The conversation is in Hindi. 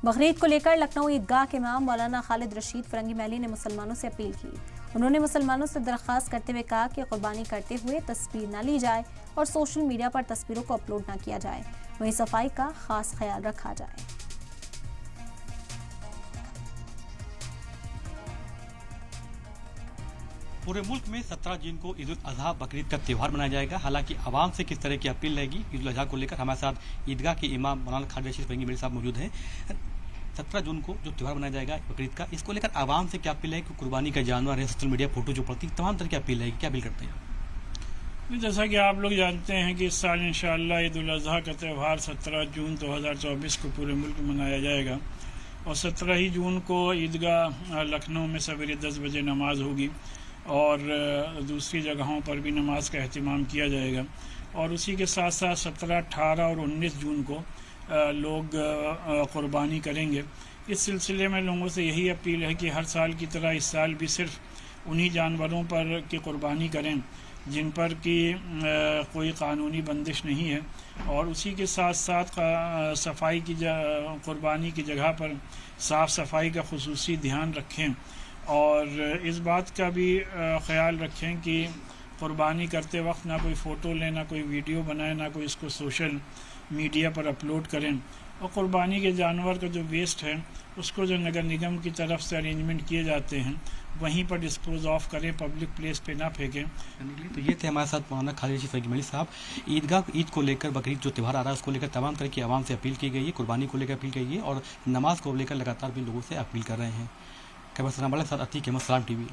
बकरीद को लेकर लखनऊ ईदगाह के इमाम मौलाना खालिद रशीद फरंगी महली ने मुसलमानों से अपील की। उन्होंने मुसलमानों से दरख्वास्त करते हुए कहा कि कुर्बानी करते हुए तस्वीर न ली जाए और सोशल मीडिया पर तस्वीरों को अपलोड न किया जाए, वहीं सफाई का खास ख्याल रखा जाए। पूरे मुल्क में 17 जून को ईद उल अजहा बकरीद का त्यौहार मनाया जाएगा। हालांकि आवाम से किस तरह की अपील रहेगी ईद उल अजहा को लेकर, हमारे साथ ईदगाह के इमाम मौलाना खालिद रशीद फरंगी महली साहब मौजूद हैं। 17 जून को जो त्यौहार मनाया जाएगा बकरीद का, इसको लेकर आवाम से क्या अपील है कि कुर्बानी का जानवर है, सोशल मीडिया फोटो जो पड़ती तमाम तरह की अपील रहेगी, क्या अपील करते हैं? जैसा कि आप लोग जानते हैं कि इस साल इंशाअल्लाह ईद उल अजहा का त्यौहार 17 जून 2024 को पूरे मुल्क में मनाया जाएगा और 17 ही जून को ईदगाह लखनऊ में सवेरे 10 बजे नमाज होगी और दूसरी जगहों पर भी नमाज का अहतमाम किया जाएगा। और उसी के साथ साथ 17, 18 और 19 जून को लोग कुर्बानी करेंगे। इस सिलसिले में लोगों से यही अपील है कि हर साल की तरह इस साल भी सिर्फ उन्हीं जानवरों पर की कुर्बानी करें जिन पर कि कोई कानूनी बंदिश नहीं है, और उसी के साथ साथ सफाई की कुर्बानी की जगह पर साफ़ सफाई का खुसूसी ध्यान रखें और इस बात का भी ख्याल रखें कि कुर्बानी करते वक्त ना कोई फ़ोटो लें, ना कोई वीडियो बनाएं, ना कोई इसको सोशल मीडिया पर अपलोड करें। और कुर्बानी के जानवर का जो वेस्ट है उसको जो नगर निगम की तरफ से अरेंजमेंट किए जाते हैं वहीं पर डिस्पोज ऑफ करें, पब्लिक प्लेस पे ना फेंकें। तो ये थे हमारे साथ मौलाना खालिद रशीद फरंगी महली साहब। ईद को लेकर बकरीद जो त्यौहार आ रहा है उसको लेकर तमाम तरह की आवाम से अपील की गई है, कुर्बानी को लेकर अपील की गई है और नमाज को लेकर लगातार भी लोगों से अपील कर रहे हैं। कैमरा पर्सन के साथ अतीक अहमद, सलाम टीवी।